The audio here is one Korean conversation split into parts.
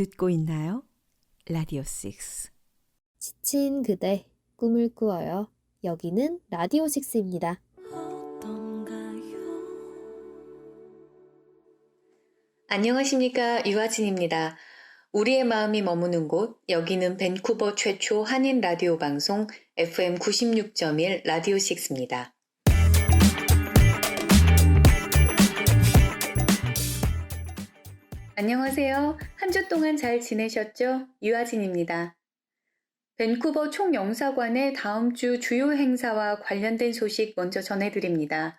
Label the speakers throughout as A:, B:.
A: 듣고 있나요? 라디오 6.
B: 지친 그대, 꿈을 꾸어요. 여기는 라디오 6입니다.
C: 안녕하십니까, 유아진입니다. 우리의 마음이 머무는 곳, 여기는 밴쿠버 최초 한인 라디오 방송 FM 96.1 라디오 6입니다. 안녕하세요. 한 주 동안 잘 지내셨죠? 유아진입니다. 밴쿠버 총영사관의 다음 주 주요 행사와 관련된 소식 먼저 전해드립니다.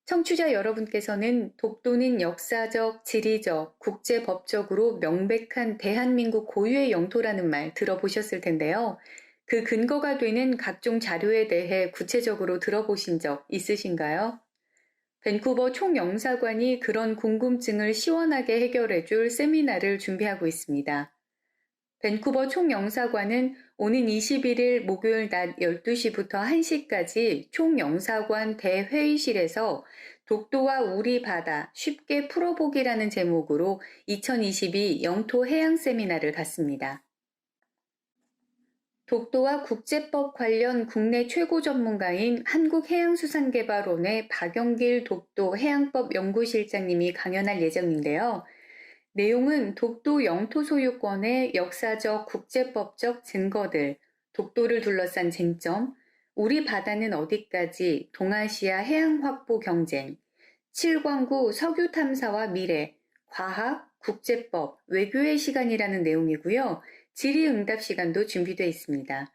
C: 청취자 여러분께서는 독도는 역사적, 지리적, 국제법적으로 명백한 대한민국 고유의 영토라는 말 들어보셨을 텐데요. 그 근거가 되는 각종 자료에 대해 구체적으로 들어보신 적 있으신가요? 밴쿠버 총영사관이 그런 궁금증을 시원하게 해결해줄 세미나를 준비하고 있습니다. 밴쿠버 총영사관은 오는 21일 목요일 낮 12시부터 1시까지 총영사관 대회의실에서 독도와 우리 바다 쉽게 풀어보기라는 제목으로 2022 영토 해양 세미나를 갖습니다. 독도와 국제법 관련 국내 최고 전문가인 한국해양수산개발원의 박영길 독도 해양법 연구실장님이 강연할 예정인데요. 내용은 독도 영토 소유권의 역사적, 국제법적 증거들, 독도를 둘러싼 쟁점, 우리 바다는 어디까지, 동아시아 해양 확보 경쟁, 7광구 석유 탐사와 미래, 과학, 국제법, 외교의 시간이라는 내용이고요. 질의응답 시간도 준비되어 있습니다.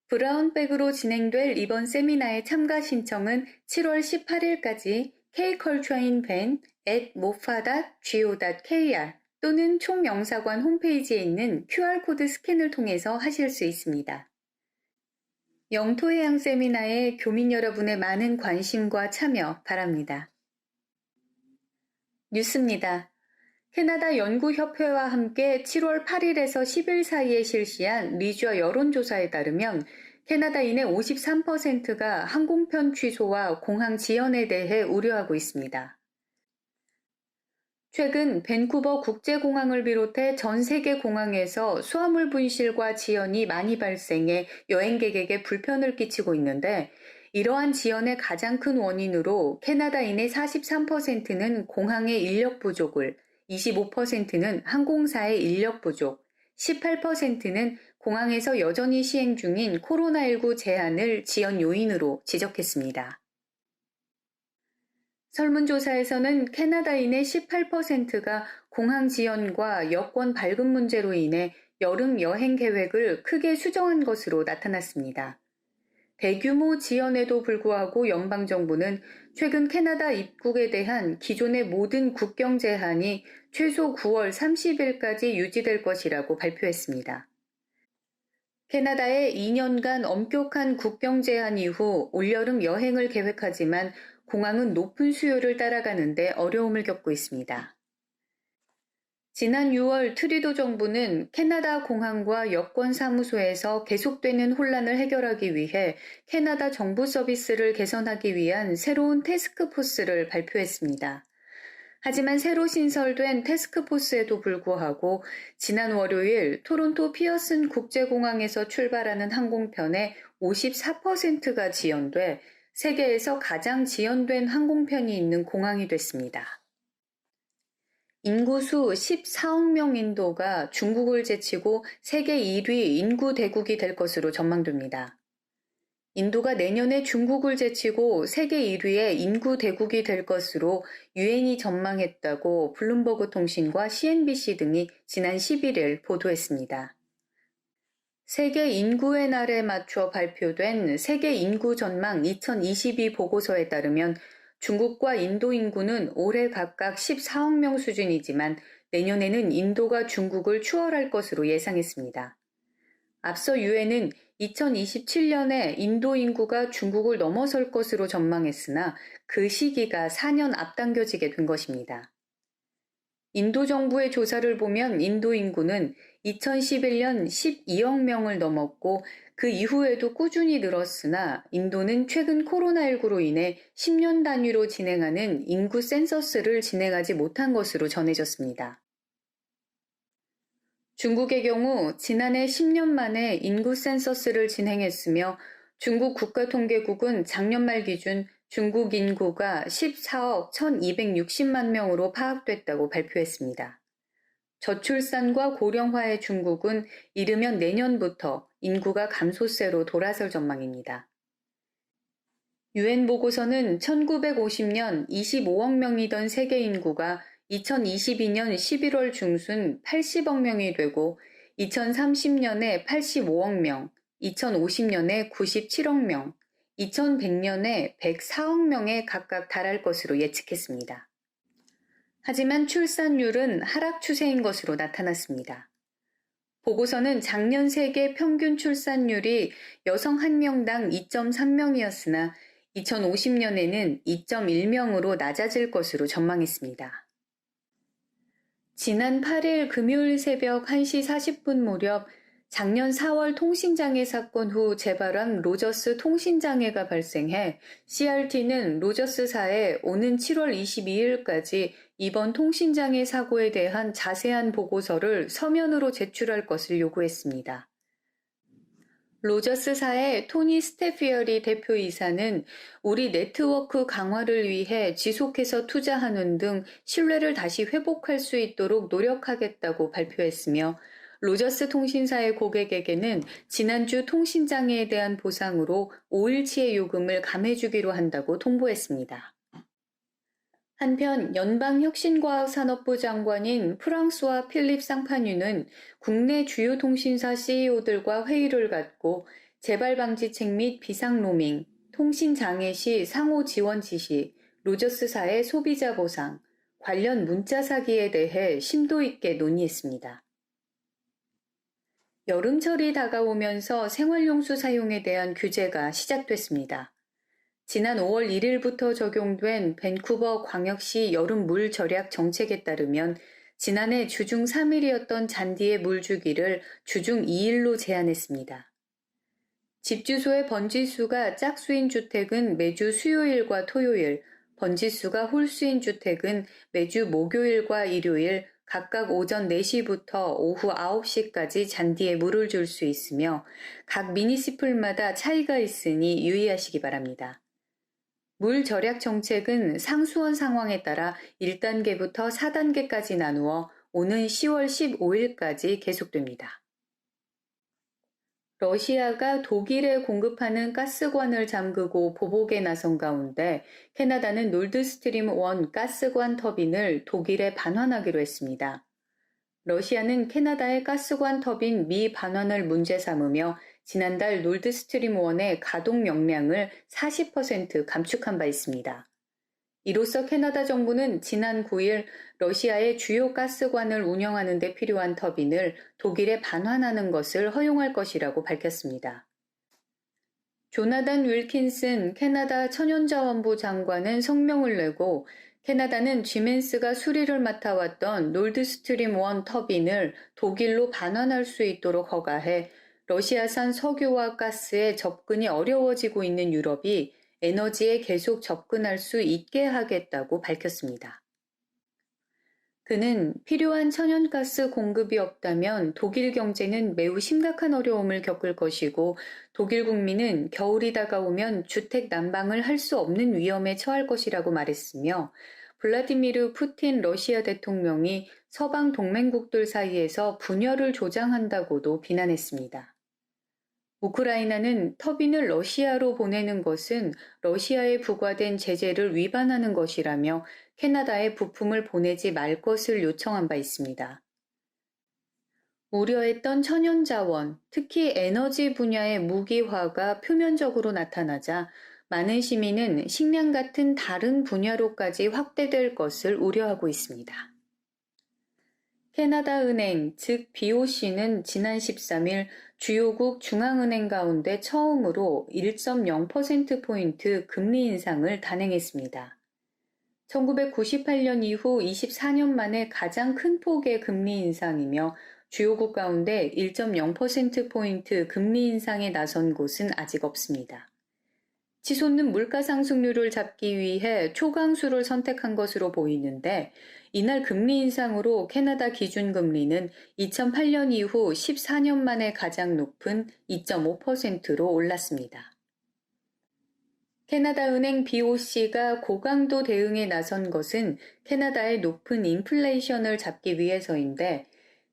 C: 브라운백으로 진행될 이번 세미나의 참가 신청은 7월 18일까지 kculture인van@mofa.go.kr 또는 총영사관 홈페이지에 있는 QR코드 스캔을 통해서 하실 수 있습니다. 영토해양 세미나에 교민 여러분의 많은 관심과 참여 바랍니다. 뉴스입니다. 캐나다 연구협회와 함께 7월 8일에서 10일 사이에 실시한 리주어 여론조사에 따르면 캐나다인의 53%가 항공편 취소와 공항 지연에 대해 우려하고 있습니다. 최근 밴쿠버 국제공항을 비롯해 전 세계 공항에서 수화물 분실과 지연이 많이 발생해 여행객에게 불편을 끼치고 있는데 이러한 지연의 가장 큰 원인으로 캐나다인의 43%는 공항의 인력 부족을, 25%는 항공사의 인력 부족, 18%는 공항에서 여전히 시행 중인 코로나19 제한을 지연 요인으로 지적했습니다. 설문조사에서는 캐나다인의 18%가 공항 지연과 여권 발급 문제로 인해 여름 여행 계획을 크게 수정한 것으로 나타났습니다. 대규모 지연에도 불구하고 연방정부는 최근 캐나다 입국에 대한 기존의 모든 국경 제한이 최소 9월 30일까지 유지될 것이라고 발표했습니다. 캐나다의 2년간 엄격한 국경 제한 이후 올여름 여행을 계획하지만 공항은 높은 수요를 따라가는데 어려움을 겪고 있습니다. 지난 6월 트리도 정부는 캐나다 공항과 여권 사무소에서 계속되는 혼란을 해결하기 위해 캐나다 정부 서비스를 개선하기 위한 새로운 태스크포스를 발표했습니다. 하지만 새로 신설된 태스크포스에도 불구하고 지난 월요일 토론토 피어슨 국제공항에서 출발하는 항공편의 54%가 지연돼 세계에서 가장 지연된 항공편이 있는 공항이 됐습니다. 인구수 14억 명 인도가 중국을 제치고 세계 1위 인구 대국이 될 것으로 전망됩니다. 인도가 내년에 중국을 제치고 세계 1위의 인구 대국이 될 것으로 유엔이 전망했다고 블룸버그 통신과 CNBC 등이 지난 11일 보도했습니다. 세계 인구의 날에 맞춰 발표된 세계 인구 전망 2022 보고서에 따르면 중국과 인도 인구는 올해 각각 14억 명 수준이지만 내년에는 인도가 중국을 추월할 것으로 예상했습니다. 앞서 유엔은 2027년에 인도 인구가 중국을 넘어설 것으로 전망했으나 그 시기가 4년 앞당겨지게 된 것입니다. 인도 정부의 조사를 보면 인도 인구는 2011년 12억 명을 넘었고 그 이후에도 꾸준히 늘었으나 인도는 최근 코로나19로 인해 10년 단위로 진행하는 인구 센서스를 진행하지 못한 것으로 전해졌습니다. 중국의 경우 지난해 10년 만에 인구 센서스를 진행했으며 중국 국가통계국은 작년 말 기준 중국 인구가 14억 1260만 명으로 파악됐다고 발표했습니다. 저출산과 고령화의 중국은 이르면 내년부터 인구가 감소세로 돌아설 전망입니다. 유엔 보고서는 1950년 25억 명이던 세계 인구가 2022년 11월 중순 80억 명이 되고 2030년에 85억 명, 2050년에 97억 명, 2100년에 104억 명에 각각 달할 것으로 예측했습니다. 하지만 출산율은 하락 추세인 것으로 나타났습니다. 보고서는 작년 세계 평균 출산율이 여성 1명당 2.3명이었으나 2050년에는 2.1명으로 낮아질 것으로 전망했습니다. 지난 8일 금요일 새벽 1시 40분 무렵 작년 4월 통신장애 사건 후 재발한 로저스 통신장애가 발생해 CRT는 로저스사에 오는 7월 22일까지 이번 통신장애 사고에 대한 자세한 보고서를 서면으로 제출할 것을 요구했습니다. 로저스사의 토니 스테피어리 대표이사는 우리 네트워크 강화를 위해 지속해서 투자하는 등 신뢰를 다시 회복할 수 있도록 노력하겠다고 발표했으며 로저스 통신사의 고객에게는 지난주 통신장애에 대한 보상으로 5일치의 요금을 감해주기로 한다고 통보했습니다. 한편 연방혁신과학산업부 장관인 프랑수와 필립 쌍파뉴는 국내 주요 통신사 CEO들과 회의를 갖고 재발 방지책 및 비상 로밍, 통신 장애 시 상호 지원 지시, 로저스사의 소비자 보상, 관련 문자 사기에 대해 심도 있게 논의했습니다. 여름철이 다가오면서 생활용수 사용에 대한 규제가 시작됐습니다. 지난 5월 1일부터 적용된 밴쿠버 광역시 여름 물 절약 정책에 따르면 지난해 주중 3일이었던 잔디의 물 주기를 주중 2일로 제한했습니다. 집 주소의 번지수가 짝수인 주택은 매주 수요일과 토요일, 번지수가 홀수인 주택은 매주 목요일과 일요일 각각 오전 4시부터 오후 9시까지 잔디에 물을 줄 수 있으며 각 미니시플마다 차이가 있으니 유의하시기 바랍니다. 물 절약 정책은 상수원 상황에 따라 1단계부터 4단계까지 나누어 오는 10월 15일까지 계속됩니다. 러시아가 독일에 공급하는 가스관을 잠그고 보복에 나선 가운데 캐나다는 노드스트림 1 가스관 터빈을 독일에 반환하기로 했습니다. 러시아는 캐나다의 가스관 터빈 미반환을 문제 삼으며 지난달 노드스트림 1의 가동 용량을 40% 감축한 바 있습니다. 이로써 캐나다 정부는 지난 9일 러시아의 주요 가스관을 운영하는 데 필요한 터빈을 독일에 반환하는 것을 허용할 것이라고 밝혔습니다. 조나단 윌킨슨 캐나다 천연자원부 장관은 성명을 내고 캐나다는 지멘스가 수리를 맡아왔던 노드스트림 1 터빈을 독일로 반환할 수 있도록 허가해 러시아산 석유와 가스에 접근이 어려워지고 있는 유럽이 에너지에 계속 접근할 수 있게 하겠다고 밝혔습니다. 그는 필요한 천연가스 공급이 없다면 독일 경제는 매우 심각한 어려움을 겪을 것이고 독일 국민은 겨울이 다가오면 주택 난방을 할 수 없는 위험에 처할 것이라고 말했으며 블라디미르 푸틴 러시아 대통령이 서방 동맹국들 사이에서 분열을 조장한다고도 비난했습니다. 우크라이나는 터빈을 러시아로 보내는 것은 러시아에 부과된 제재를 위반하는 것이라며 캐나다에 부품을 보내지 말 것을 요청한 바 있습니다. 우려했던 천연자원, 특히 에너지 분야의 무기화가 표면적으로 나타나자 많은 시민은 식량 같은 다른 분야로까지 확대될 것을 우려하고 있습니다. 캐나다 은행, 즉 BOC는 지난 13일 주요국 중앙은행 가운데 처음으로 1.0%포인트 금리 인상을 단행했습니다. 1998년 이후 24년 만에 가장 큰 폭의 금리 인상이며 주요국 가운데 1.0%포인트 금리 인상에 나선 곳은 아직 없습니다. 치솟는 물가 상승률을 잡기 위해 초강수를 선택한 것으로 보이는데 이날 금리 인상으로 캐나다 기준금리는 2008년 이후 14년 만에 가장 높은 2.5%로 올랐습니다. 캐나다 은행 BOC가 고강도 대응에 나선 것은 캐나다의 높은 인플레이션을 잡기 위해서인데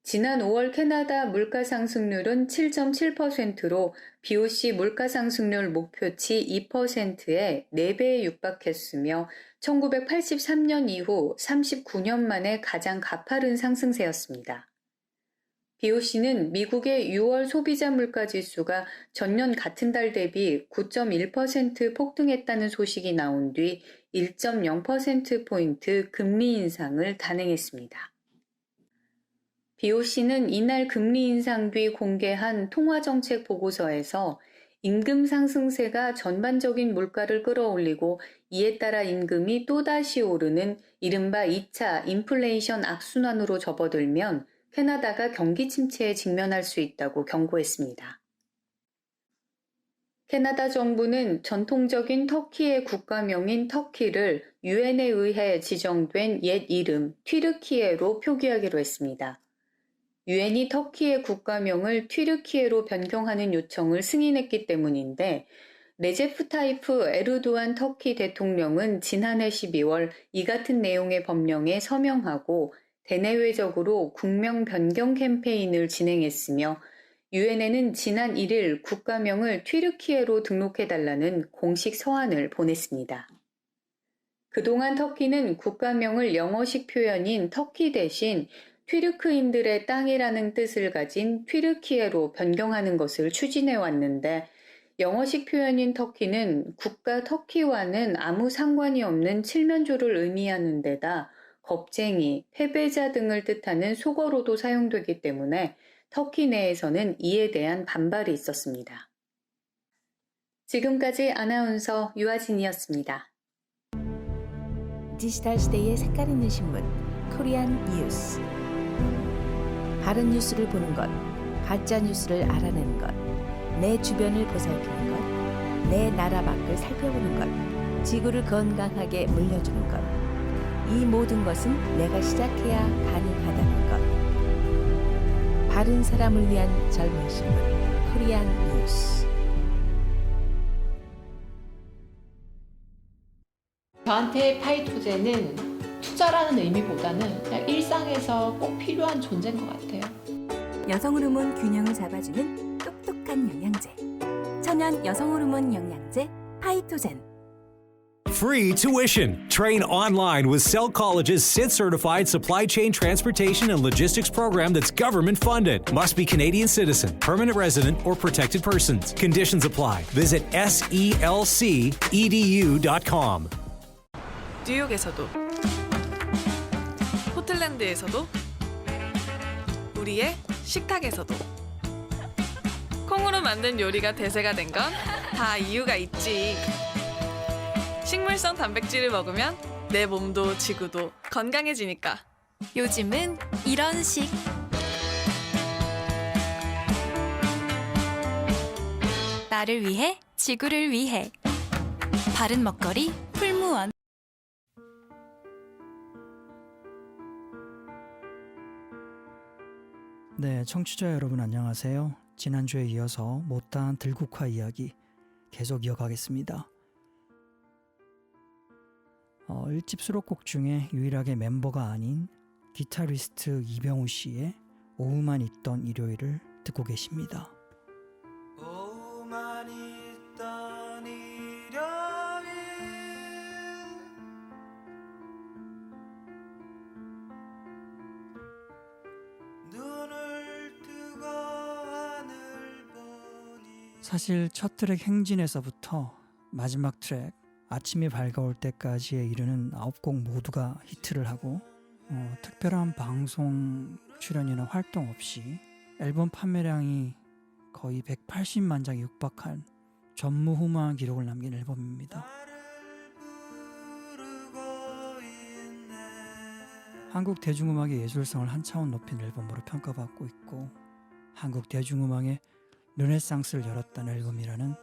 C: 지난 5월 캐나다 물가 상승률은 7.7%로 BOC 물가 상승률 목표치 2%의 4배에 육박했으며 1983년 이후 39년 만에 가장 가파른 상승세였습니다. BOC는 미국의 6월 소비자 물가 지수가 전년 같은 달 대비 9.1% 폭등했다는 소식이 나온 뒤 1.0%포인트 금리 인상을 단행했습니다. BOC는 이날 금리 인상 뒤 공개한 통화정책 보고서에서 임금 상승세가 전반적인 물가를 끌어올리고 이에 따라 임금이 또다시 오르는 이른바 2차 인플레이션 악순환으로 접어들면 캐나다가 경기 침체에 직면할 수 있다고 경고했습니다. 캐나다 정부는 전통적인 터키의 국가명인 터키를 유엔에 의해 지정된 옛 이름 튀르키예로 표기하기로 했습니다. 유엔이 터키의 국가명을 튀르키예로 변경하는 요청을 승인했기 때문인데 레제프 타이프 에르도안 터키 대통령은 지난해 12월 이 같은 내용의 법령에 서명하고 대내외적으로 국명 변경 캠페인을 진행했으며 유엔에는 지난 1일 국가명을 튀르키예로 등록해달라는 공식 서한을 보냈습니다. 그동안 터키는 국가명을 영어식 표현인 터키 대신 튀르크인들의 땅이라는 뜻을 가진 튀르키예로 변경하는 것을 추진해 왔는데 영어식 표현인 터키는 국가 터키와는 아무 상관이 없는 칠면조를 의미하는 데다 겁쟁이, 패배자 등을 뜻하는 속어로도 사용되기 때문에 터키 내에서는 이에 대한 반발이 있었습니다. 지금까지 아나운서 유아진이었습니다.
A: 디지털 시대의 색깔 있는 신문 코리안 뉴스. 바른 뉴스를 보는 것, 가짜 뉴스를 알아내는 것, 내 주변을 보살피는 것, 내 나라 밖을 살펴보는 것, 지구를 건강하게 물려주는 것. 이 모든 것은 내가 시작해야 가능하다는 것. 바른 사람을 위한 젊은 신문 코리안 뉴스.
D: 저한테 파이토제는 투자라는 의미보다는 그냥 일상에서 꼭 필요한 존재인 것 같아요.
E: 여성 호르몬 균형을 잡아주는 똑똑한 영양제. 천연 여성 호르몬 영양제 파이토젠.
F: Free tuition. Train online with Cell College's SIT certified supply chain transportation and logistics program that's government funded. Must be Canadian citizen, permanent resident, or protected persons. Conditions apply. Visit selcedu.com.
G: 뉴욕에서도, 포틀랜드에서도, 우리의 식탁에서도 콩으로 만든 요리가 대세가 된 건 다 이유가 있지. 식물성 단백질을 먹으면 내 몸도 지구도 건강해지니까.
E: 요즘은 이런 식. 나를 위해, 지구를 위해. 바른 먹거리 풀무원.
H: 네, 청취자 여러분 안녕하세요. 지난주에 이어서 못다한 들국화 이야기 계속 이어가겠습니다. 1집 수록곡 중에 유일하게 멤버가 아닌 기타리스트 이병우 씨의 오후만 있던 일요일을 듣고 계십니다.
I: 오후만 있던 일요일 눈을 뜨고 하늘 보니
H: 사실 첫 트랙 행진에서부터 마지막 트랙 아침이 밝아올 때까지에 이르는 9곡 모두가 히트를 하고 특별한 방송 출연이나 활동 없이 앨범 판매량이 거의 180만 장에 육박한 전무후무한 기록을 남긴 앨범입니다. 한국 대중음악의 예술성을 한 차원 높인 앨범으로 평가받고 있고 한국 대중음악의 르네상스를 열었다는 앨범이라는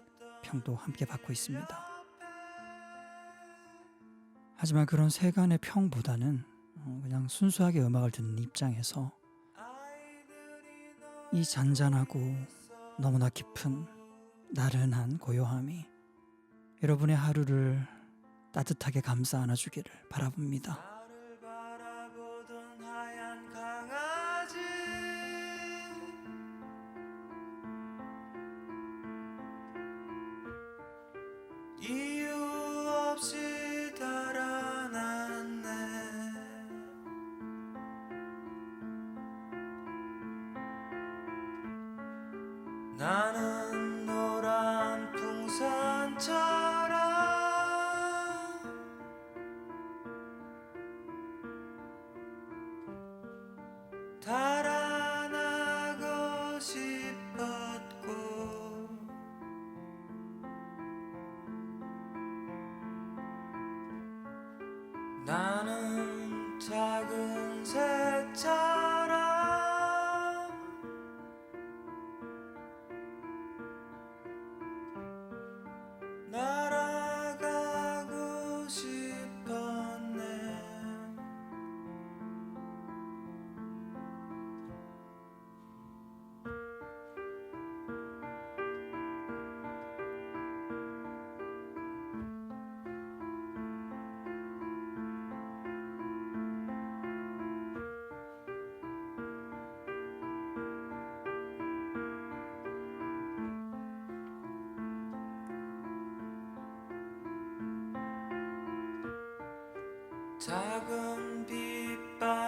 H: 평도 함께 받고 있습니다. 하지만 그런 세간의 평보다는 그냥 순수하게 음악을 듣는 입장에서 이 잔잔하고 너무나 깊은 나른한 고요함이 여러분의 하루를 따뜻하게 감싸 안아주기를 바라봅니다.
I: 나를 바라보던 하얀 강아지 이유 없이 달아났네. 나는 노란 풍선처럼 달아나고 싶었고 나는 작은 새처럼 날아가고 싶었네. 작은 빗방울들이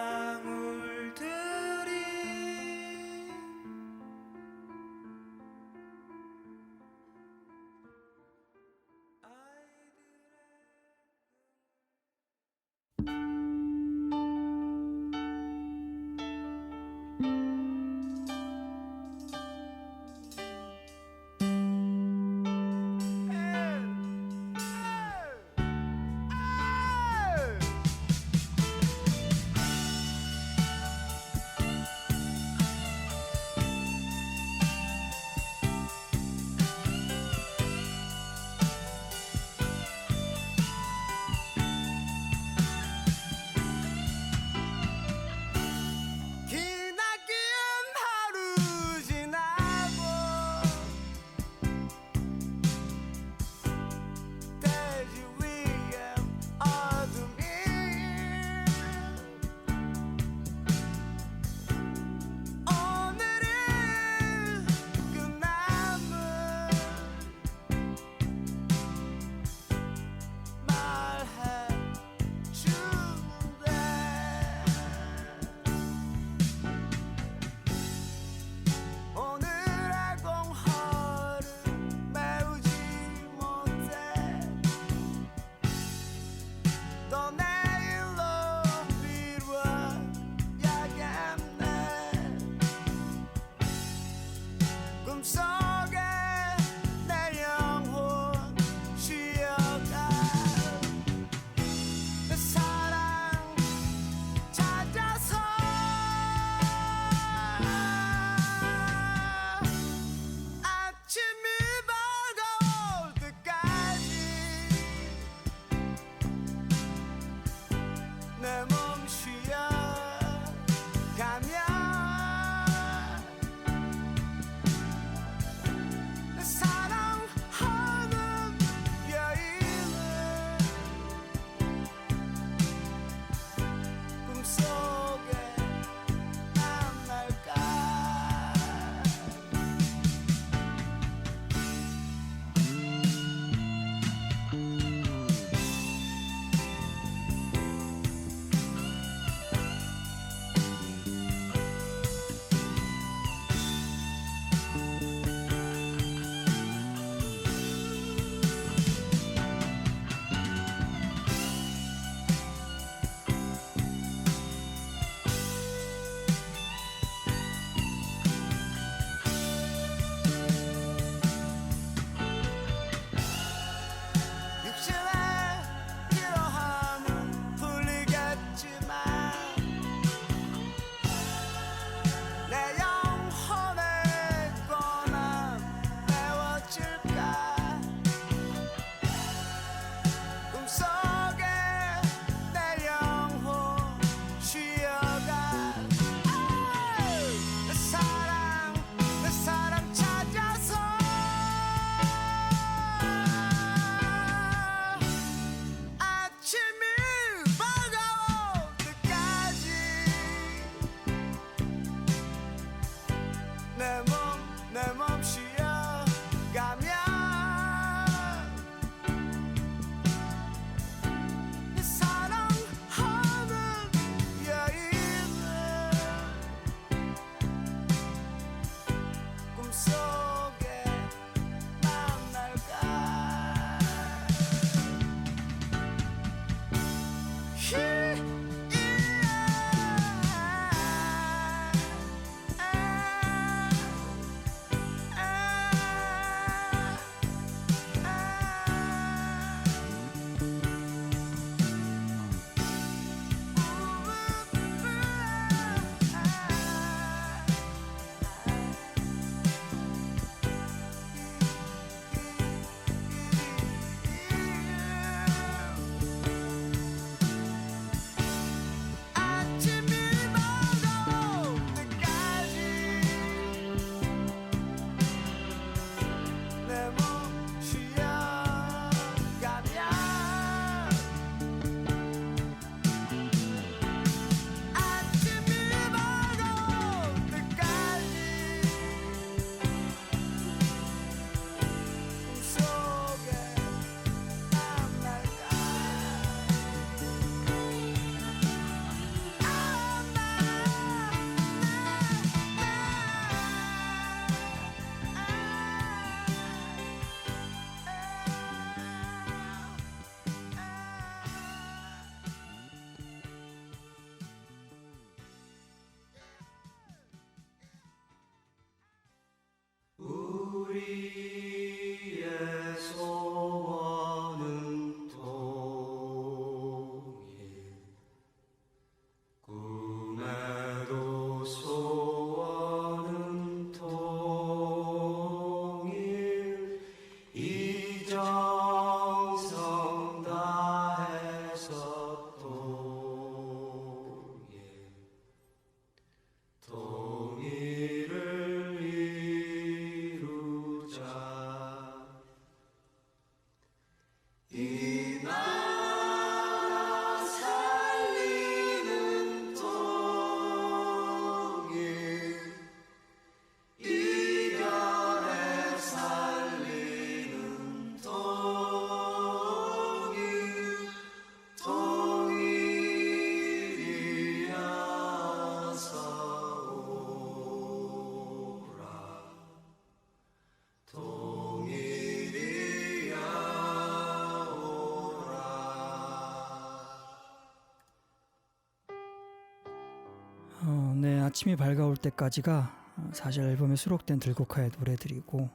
H: 아침이 밝아올 때까지가 사실 앨범에 수록된 들국화의 노래들이고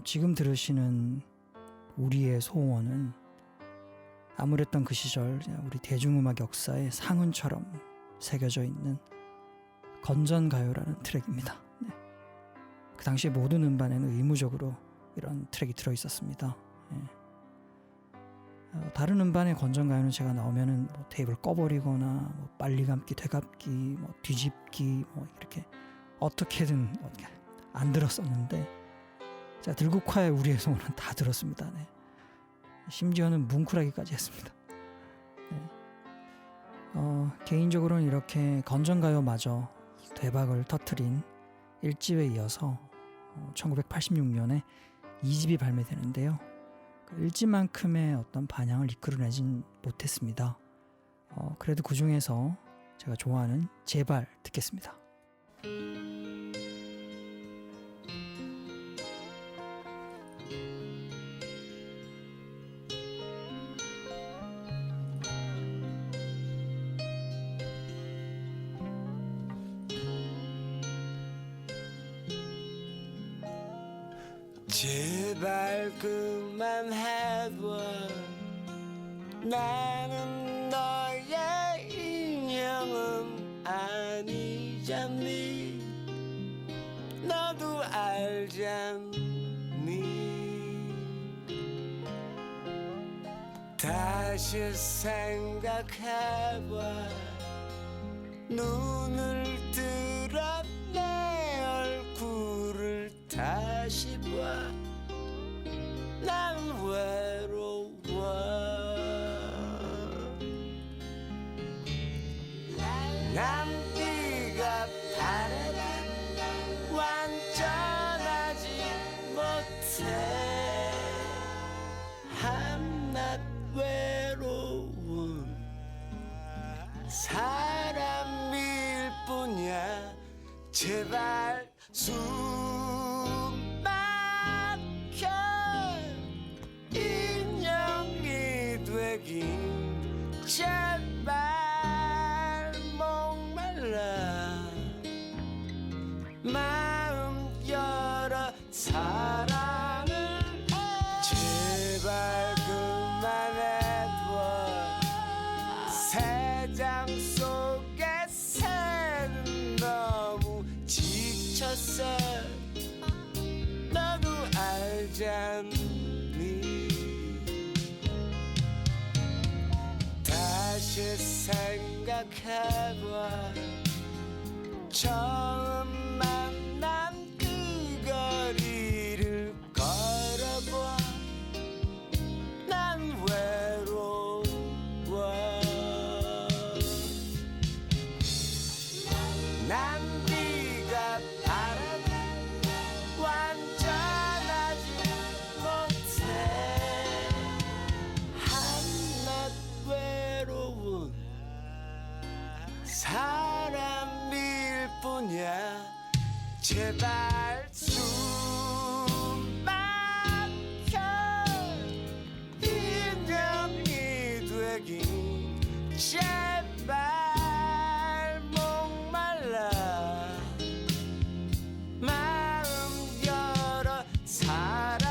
H: 지금 들으시는 우리의 소원은 암울했던 그 시절 우리 대중음악 역사의 상흔처럼 새겨져 있는 건전가요라는 트랙입니다. 네. 그 당시 모든 음반에는 의무적으로 이런 트랙이 들어있었습니다. 네. 다른 음반의 건전가요는 제가 나오면은 뭐 테이프를 꺼버리거나 뭐 빨리 감기, 되감기, 뭐 뒤집기 뭐 이렇게 어떻게든 안 들었었는데 제가 들국화의 우리의 소원은 다 들었습니다. 네. 심지어는 뭉클하기까지 했습니다. 네. 개인적으로는 이렇게 건전가요마저 대박을 터뜨린 1집에 이어서 1986년에 2집이 발매되는데요. 그 1집만큼의 어떤 반향을 이끌어내진 못했습니다. 그래도 그 중에서 제가 좋아하는 제발 듣겠습니다.
I: 제발 그만해둬 나는 너의 인형은 아니잖니 너도 알잖니 다시 생각해봐 눈을 들어 내 얼굴을 다시 봐 난 외로워 난 네가 바라던 완전하지 못해 한낱 외로운 사람일 뿐이야 제발 숨 막혀 인형이 되긴 제발 목말라 마음 열어 사랑을 해 제발 그만해둬 세상 속에 새는 너무 지쳤어 너도 알잖니 다시 생각해봐 처음 만난 그 거리를 걸어봐 난 외로워 난 네가 바라던 완전하지 못해 한낱 외로운 사람일 뿐이야 제발 숨 막혀 인형이 되긴 제발 목말라 마음 열어 사랑을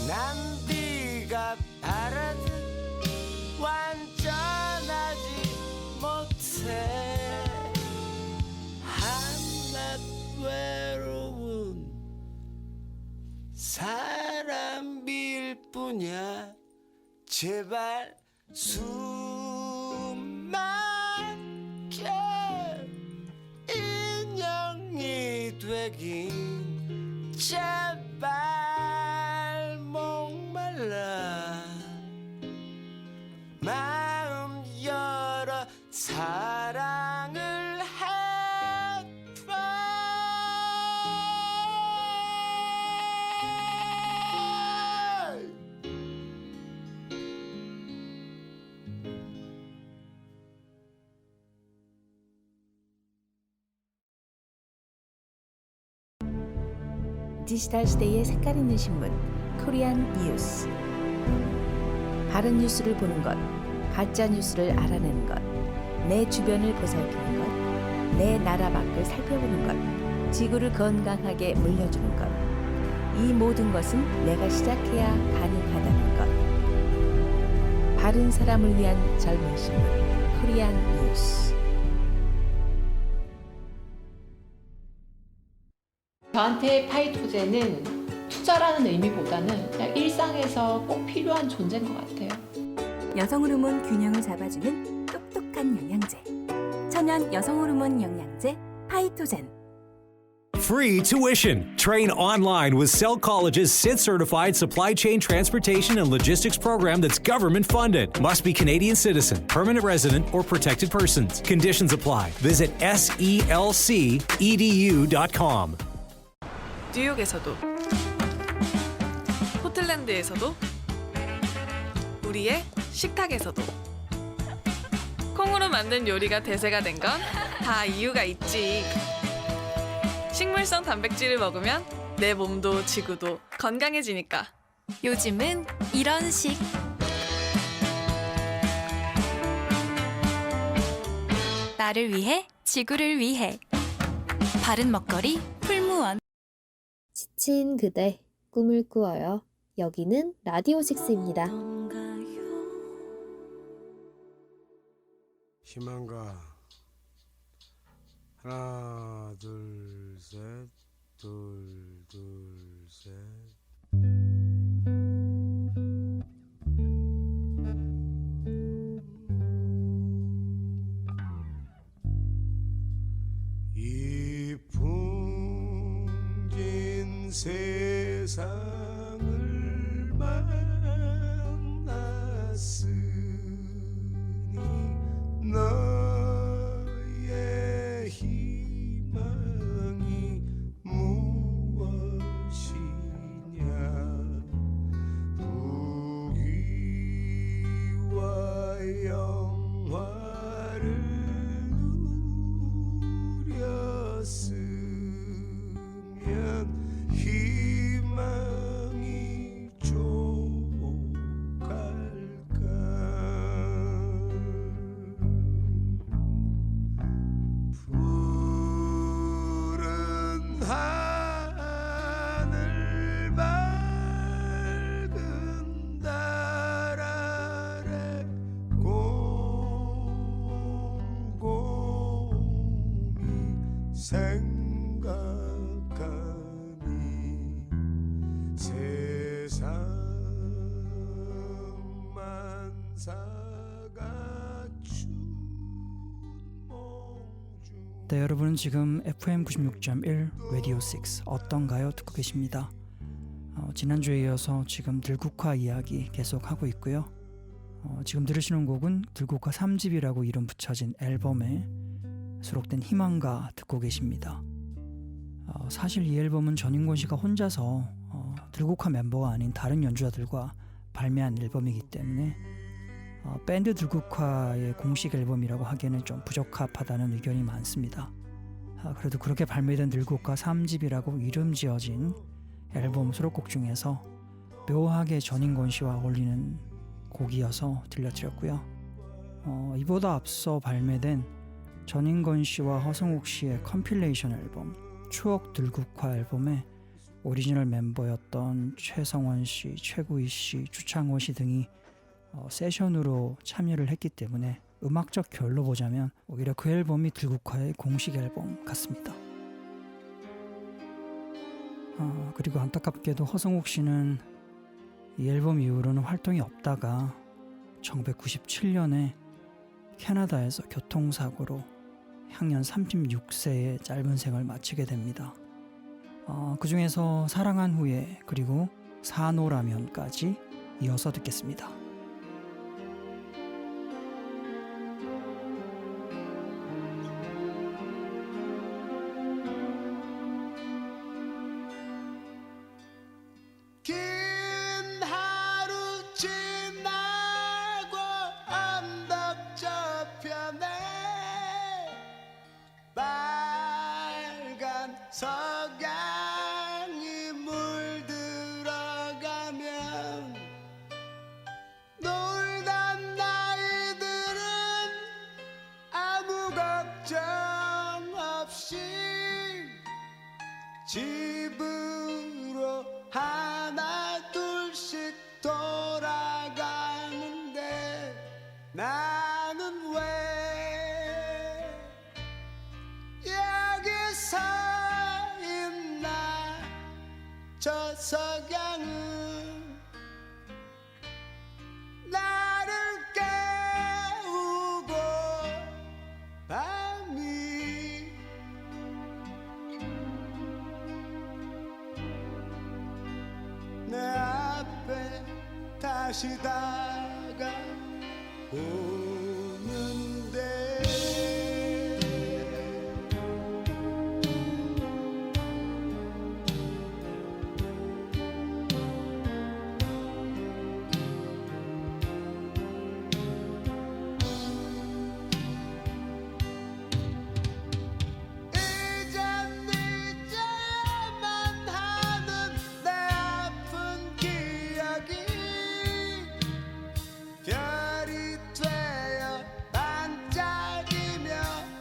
I: 난 네가 바라던 완전하지 못해 한낱 외로운 사람일 뿐이야 제발 숨 막혀 인형이 되긴 제발 목말라
A: 디지털 시대의 색깔 있는 신문 코리안 뉴스. 바른 뉴스를 보는 것, 가짜 뉴스를 알아내는 것, 내 주변을 보살피는 것, 내 나라 밖을 살펴보는 것, 지구를 건강하게 물려주는 것. 이 모든 것은 내가 시작해야 가능하다는 것. 바른 사람을 위한 젊은 신문 코리안 뉴스.
D: 저한테 파이토제는 투자라는 의미보다는 그냥 일상에서 꼭 필요한 존재인 것 같아요.
E: 여성 호르몬 균형을 잡아주는 똑똑한 영양제. 천연 여성 호르몬 영양제 파이토젠.
F: Free tuition. Train online with Cell College's SIT certified supply chain transportation and logistics program that's government funded. Must be Canadian citizen, permanent resident, or protected persons. Conditions apply. Visit selcedu.com.
G: 뉴욕에서도, 포틀랜드에서도, 우리의 식탁에서도 콩으로 만든 요리가 대세가 된 건 다 이유가 있지. 식물성 단백질을 먹으면 내 몸도 지구도 건강해지니까.
J: 요즘은 이런 식. 나를 위해, 지구를 위해. 바른 먹거리 풀무원.
B: 지친 그대, 꿈을 꾸어요. 여기는 라디오 식스입니다.
I: 희망가 하나 둘 셋 둘 셋 이 풍진 세상을 만났으니 너의 희망이 무엇이냐 부귀와 영화를 누렸으면 희망이 족할까 푸른 하늘 밝은 달 아래 곰곰이 생각하니 세상 만사가 춘몽중.
H: 네, 여러분은 지금 FM 96.1 라디오 6 어떤가요? 듣고 계십니다. 지난주에 이어서 지금 들국화 이야기 계속 하고 있고요. 지금 들으시는 곡은 들국화 3집이라고 이름 붙여진 앨범에 수록된 희망가 듣고 계십니다. 사실 이 앨범은 전인권 씨가 혼자서 들국화 멤버가 아닌 다른 연주자들과 발매한 앨범이기 때문에 밴드 들국화의 공식 앨범이라고 하기에는 좀 부적합하다는 의견이 많습니다. 그래도 그렇게 발매된 들국화 3집이라고 이름 지어진 앨범 수록곡 중에서 묘하게 전인권 씨와 어울리는 곡이어서 들려드렸고요. 이보다 앞서 발매된 전인권 씨와 허성욱 씨의 컴필레이션 앨범 추억 들국화 앨범에 오리지널 멤버였던 최성원 씨, 최구희 씨, 주창호 씨 등이 세션으로 참여를 했기 때문에 음악적 결로 보자면 오히려 그 앨범이 들국화의 공식 앨범 같습니다. 그리고 안타깝게도 허성욱 씨는 이 앨범 이후로는 활동이 없다가 1997년에 캐나다에서 교통사고로 향년 36세의 짧은 생을 마치게 됩니다. 그 중에서 사랑한 후에 그리고 사노라면까지 이어서 듣겠습니다.
I: 긴 하루 지나고 언덕 저편에 빨간 석양이 집으로 하나 둘씩 돌아가는데 나는 왜 여기서 있나. 저 석양은 나를 깨우고 밤이 내 앞에 다시 다가오는데 이젠 잊어야만 하는 내 아픈 기억이 별이 되어 반짝이며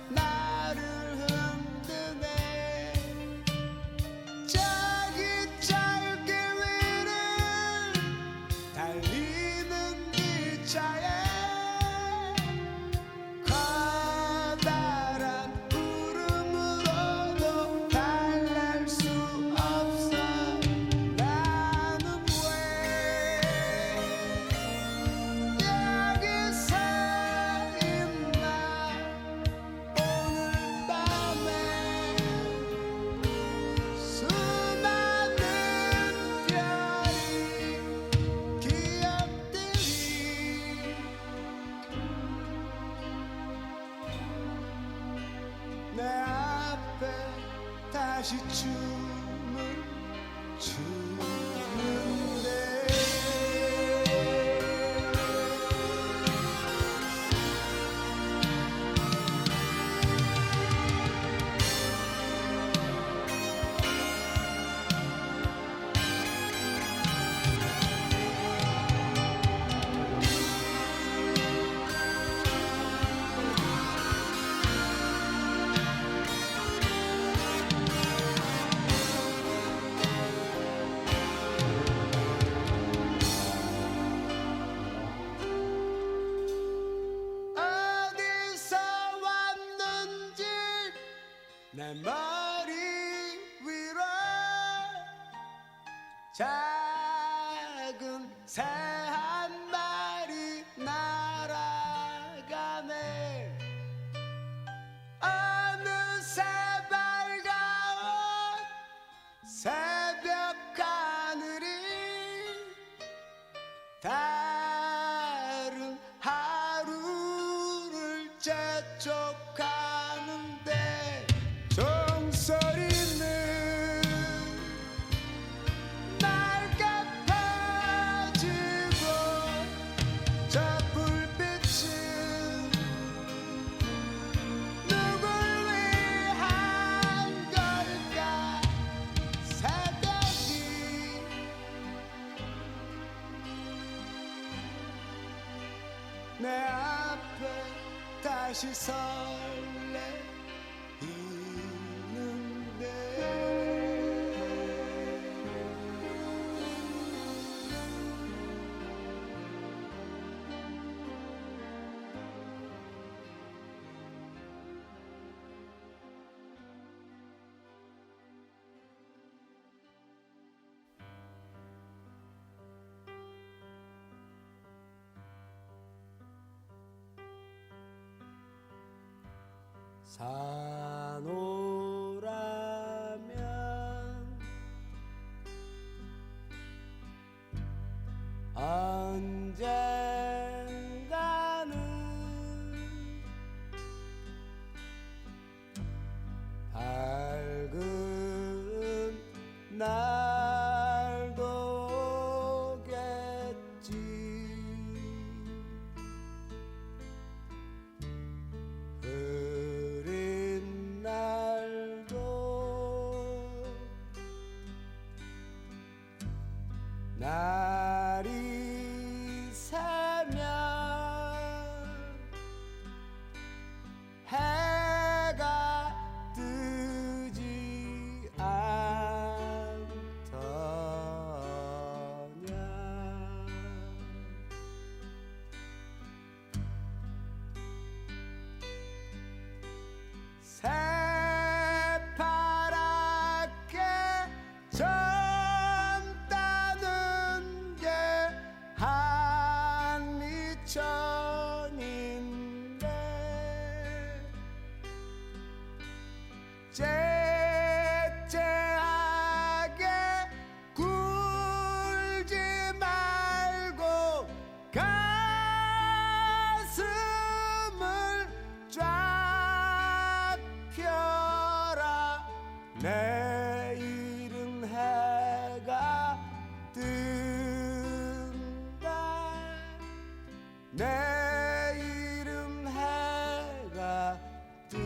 I: 나를 흔드네. 저기 저길 위를 달리는 기차에 커다란 구름으로도 달랠 수 없어. 나는 왜 여기서 있나. 오늘 밤에 수많은 별이 기억들이 내 앞에 다시 춤을 추는데 어디서 왔는지 내 머리 위로 작은 새 한 마리 날아가네. 어느새 밝아온 새벽 하늘이 다른 하루를 재촉하는데 종소리는 맑게 퍼지고 저 불빛은 누굴 위한 걸까. 새벽이 내 앞에 다시 설레이는데 산오라면 언젠가는 밝은 날도 오겠지. 흐린 내 이름 해가 뜬다.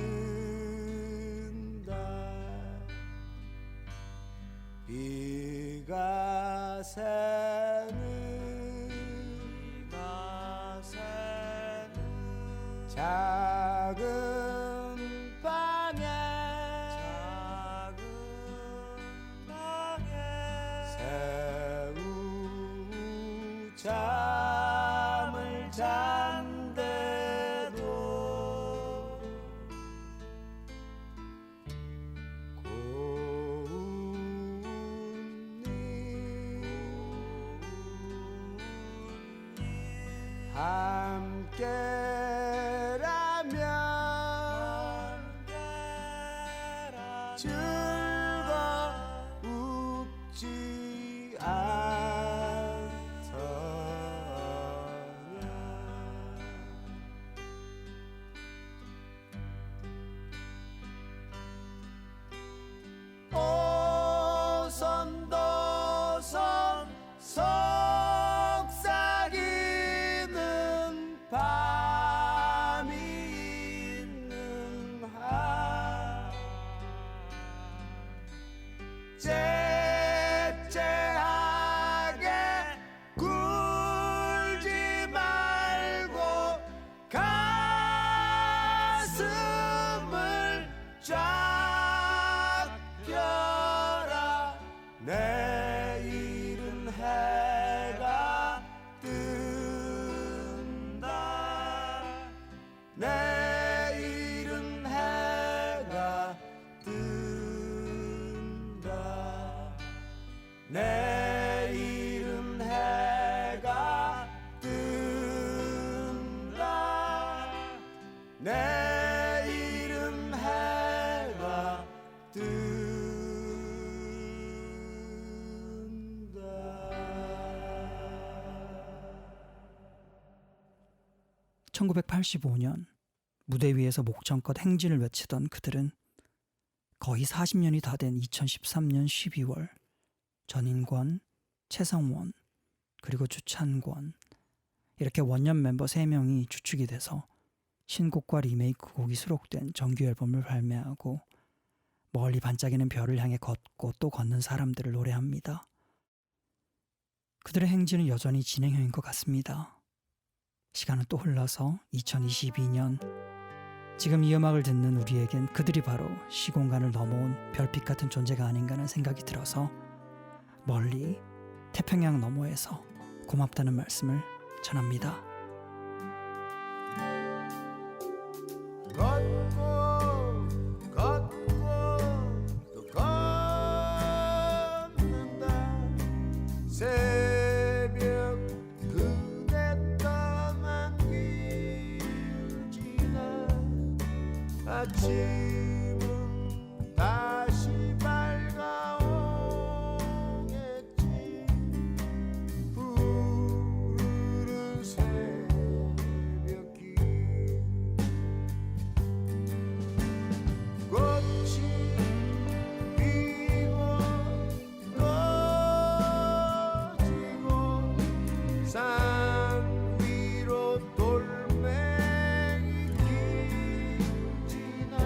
I: 비가 새는 작은 방에 새우 잠을 잔대도 고운 님 함께라면 즐거우지 않더냐. 오선도선 속삭이는 밤이 있는 한 째째하게 굴지 말고 가슴을 쫙 펴라. 내일은 해가 뜬다. 내일은 해가 뜬다. 내일은 해가 뜬다. 내일은 해가 뜬다.
H: 1985년 무대 위에서 목청껏 행진을 외치던 그들은 거의 40년이 다 된 2013년 12월 전인권, 최성원, 그리고 주찬권 이렇게 원년 멤버 3명이 주축이 돼서 신곡과 리메이크 곡이 수록된 정규 앨범을 발매하고 멀리 반짝이는 별을 향해 걷고 또 걷는 사람들을 노래합니다. 그들의 행진은 여전히 진행형인 것 같습니다. 시간은 또 흘러서 2022년 지금 이 음악을 듣는 우리에겐 그들이 바로 시공간을 넘어온 별빛 같은 존재가 아닌가 하는 생각이 들어서 멀리 태평양 너머에서 고맙다는 말씀을 전합니다.
I: 걷고 걷고 또 걷는다. 새벽 그대 떠난 길 지나 아침은 다시 밝아오겠지. 푸르른 새벽이 꽃이 피고 꺼지고 산 위로 돌멩이 길 지나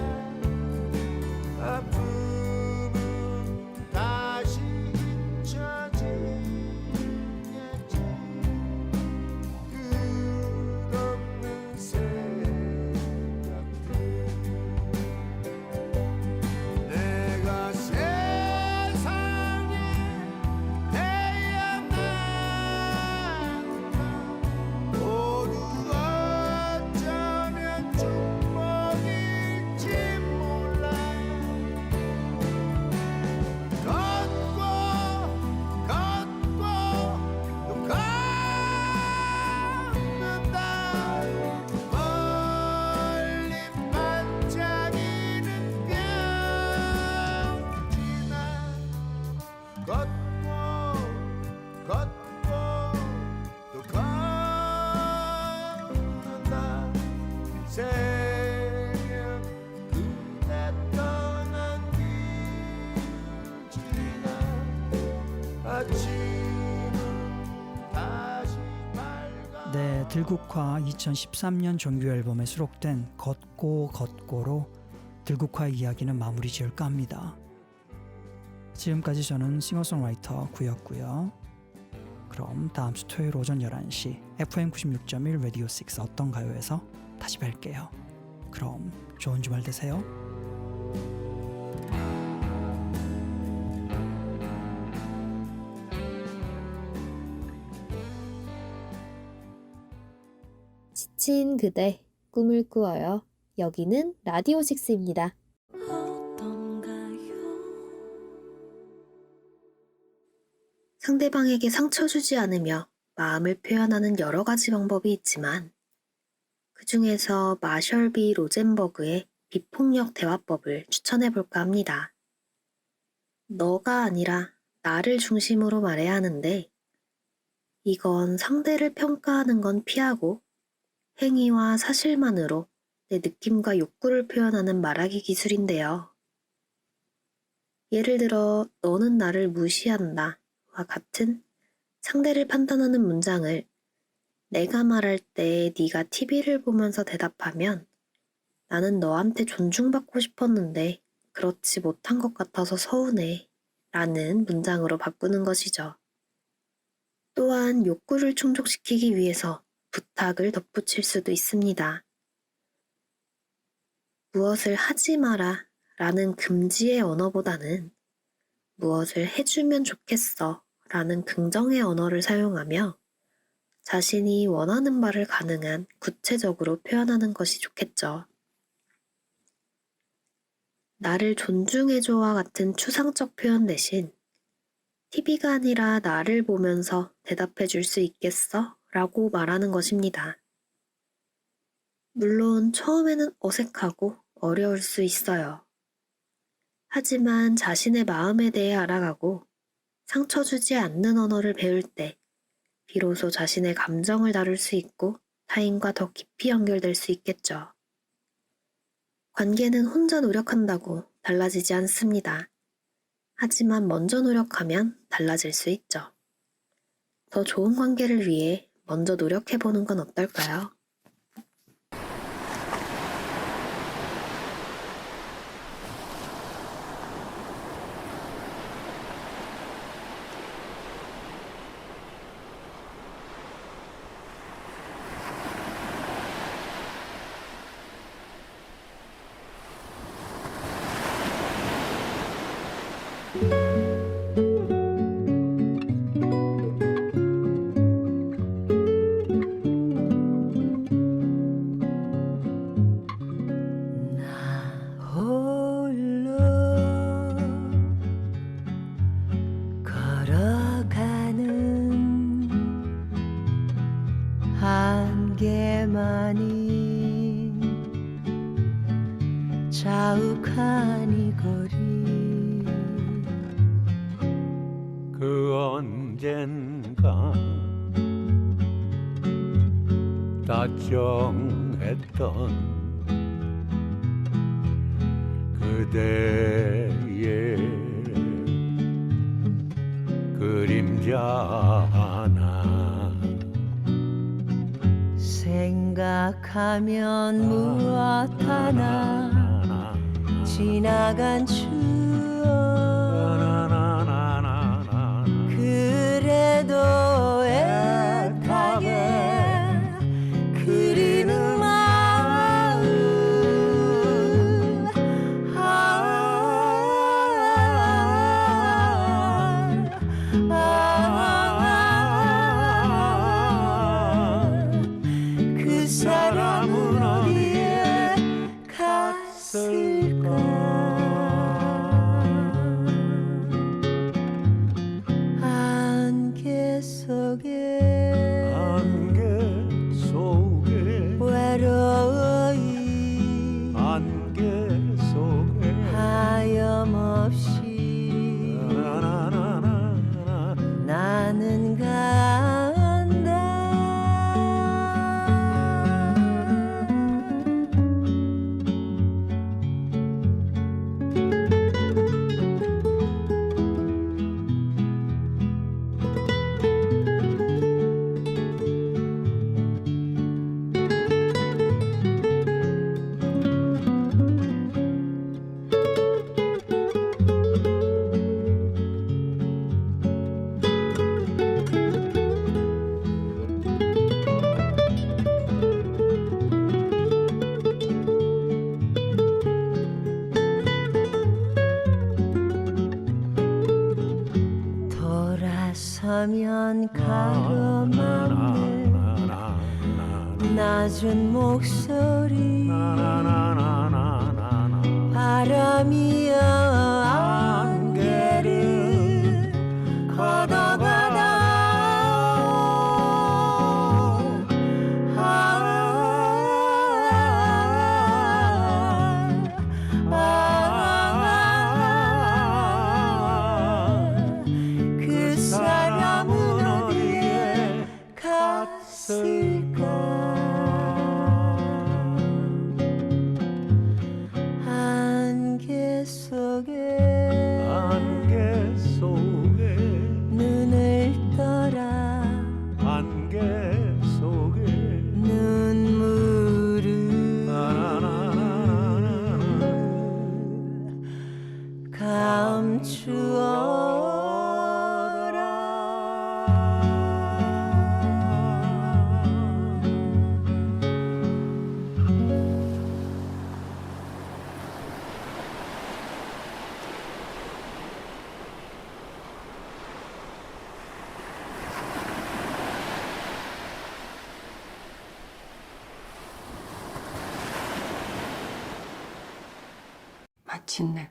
H: 들국화 2013년 정규 앨범에 수록된 걷고 걷고로 들국화 이야기는 마무리 지을까 합니다. 지금까지 저는 싱어송라이터 구였고요. 그럼 다음 주 토요일 오전 11시 FM 96.1 라디오 6 어떤가요에서 다시 뵐게요. 그럼 좋은 주말 되세요.
B: 지친 그대 꿈을 꾸어요. 여기는 라디오 6입니다. 상대방에게 상처 주지 않으며 마음을 표현하는 여러 가지 방법이 있지만 그 중에서 마셜 B 로젠버그의 비폭력 대화법을 추천해 볼까 합니다. 너가 아니라 나를 중심으로 말해야 하는데 이건 상대를 평가하는 건 피하고 행위와 사실만으로 내 느낌과 욕구를 표현하는 말하기 기술인데요. 예를 들어 너는 나를 무시한다 와 같은 상대를 판단하는 문장을 내가 말할 때 네가 TV를 보면서 대답하면 나는 너한테 존중받고 싶었는데 그렇지 못한 것 같아서 서운해 라는 문장으로 바꾸는 것이죠. 또한 욕구를 충족시키기 위해서 부탁을 덧붙일 수도 있습니다. 무엇을 하지 마라 라는 금지의 언어보다는 무엇을 해주면 좋겠어 라는 긍정의 언어를 사용하며 자신이 원하는 바를 가능한 구체적으로 표현하는 것이 좋겠죠. 나를 존중해줘와 같은 추상적 표현 대신 TV가 아니라 나를 보면서 대답해 줄 수 있겠어? 라고 말하는 것입니다. 물론 처음에는 어색하고 어려울 수 있어요. 하지만 자신의 마음에 대해 알아가고 상처 주지 않는 언어를 배울 때 비로소 자신의 감정을 다룰 수 있고 타인과 더 깊이 연결될 수 있겠죠. 관계는 혼자 노력한다고 달라지지 않습니다. 하지만 먼저 노력하면 달라질 수 있죠. 더 좋은 관계를 위해 먼저 노력해보는 건 어떨까요?
K: 자욱한 이 거리 그 언젠가 다정했던 그대의 그림자 하나 생각하면 무엇 하나 지나간 추억 그래도 애타게 그리는 마음 그 사람은 어디에 갔을까 안개 속에 외로이 안개 속에 하염없이 나는 간다 낮은 목소리 바람이여 안개를 걷어가다 그 사람은 어디에 갔을까 안개 속에 눈을 떠라
I: 안개 속에
K: 눈물을 감추어라
L: 마침내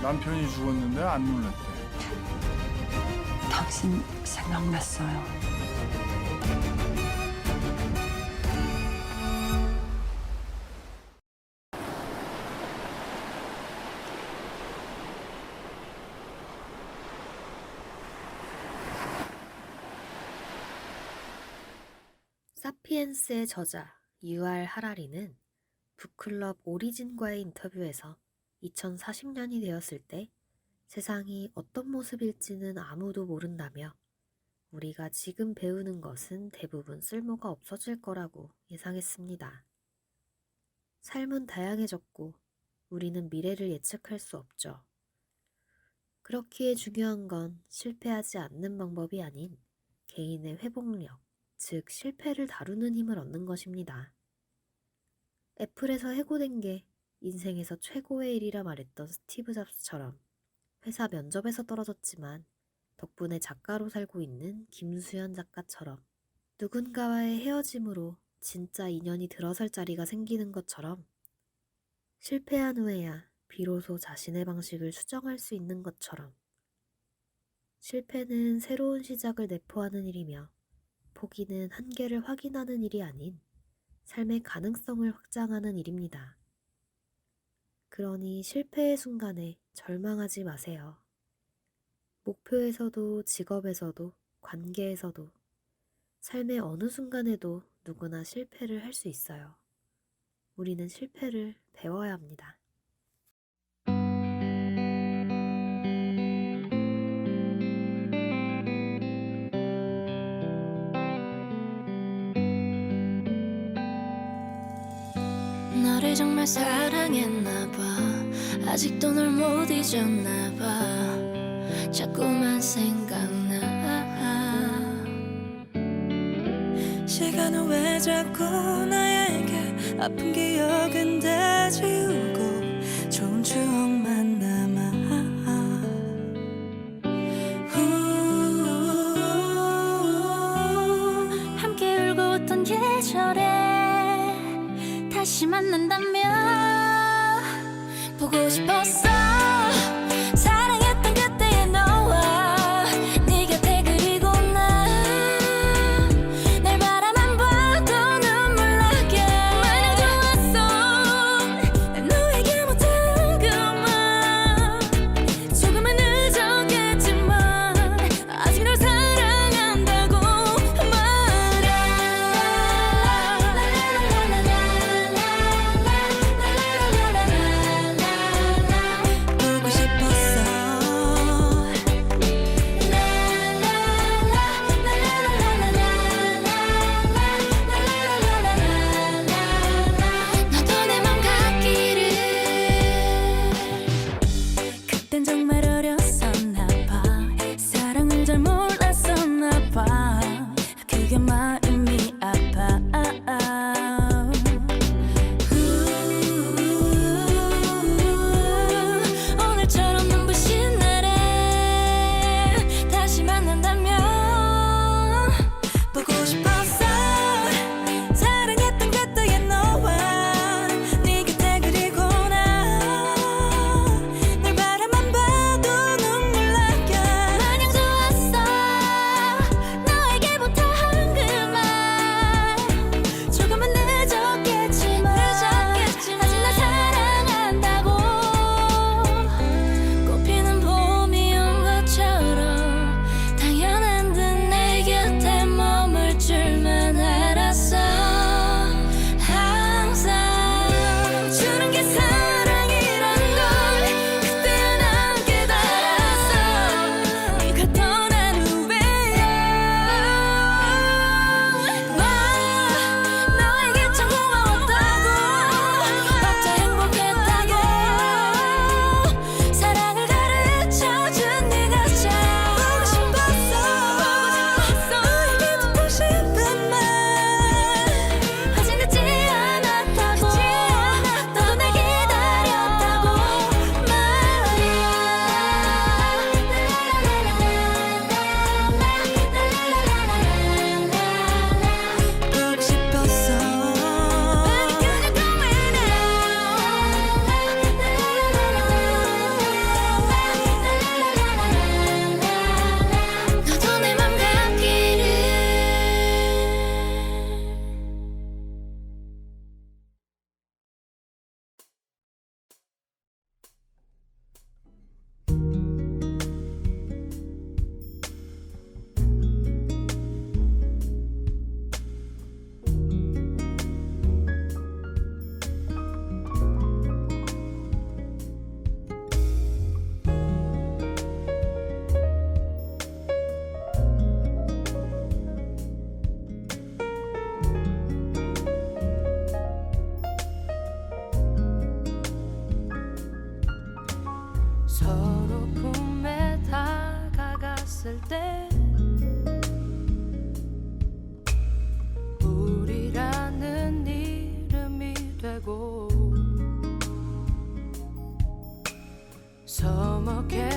I: 남편이 죽었는데 안 놀랐대.
K: 당신 생각났어요.
B: 사피엔스의 저자 유알 하라리는 북클럽 오리진과의 인터뷰에서 2040년이 되었을 때 세상이 어떤 모습일지는 아무도 모른다며 우리가 지금 배우는 것은 대부분 쓸모가 없어질 거라고 예상했습니다. 삶은 다양해졌고 우리는 미래를 예측할 수 없죠. 그렇기에 중요한 건 실패하지 않는 방법이 아닌 개인의 회복력, 즉 실패를 다루는 힘을 얻는 것입니다. 애플에서 해고된 게 인생에서 최고의 일이라 말했던 스티브 잡스처럼 회사 면접에서 떨어졌지만 덕분에 작가로 살고 있는 김수현 작가처럼 누군가와의 헤어짐으로 진짜 인연이 들어설 자리가 생기는 것처럼 실패한 후에야 비로소 자신의 방식을 수정할 수 있는 것처럼 실패는 새로운 시작을 내포하는 일이며 포기는 한계를 확인하는 일이 아닌 삶의 가능성을 확장하는 일입니다. 그러니 실패의 순간에 절망하지 마세요. 목표에서도 직업에서도 관계에서도 삶의 어느 순간에도 누구나 실패를 할 수 있어요. 우리는 실패를 배워야 합니다.
M: 너를 정말 사랑했나봐 아직도 널 못 잊었나봐 자꾸만 생각나 시간은 왜 자꾸 나에게 아픈 기억은 다 지우고 좋은 추억만 남아 함께 울고 웃던 계절에 다시 만난다면 보고 싶었어 사랑했던 그때의 너와 네 곁에 그리고 날 바라만 봐도 눈물 나게 마냥 좋았어 날 너에게 못한 그만 조금은 늦었겠지만 아직 널 사랑한다고 말해 보고 싶었어 너도 내 맘 같기를 그땐 정말 어렸었나봐 사랑을 잘 몰랐었나봐 그게 마음이 아파 오늘처럼 눈부신 날에 다시 만난다면 보고 싶어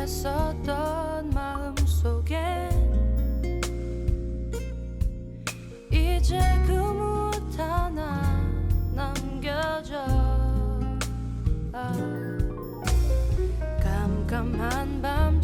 K: 했었던 마음속에 이제 그 무엇 하나 남겨져. 깜깜한 밤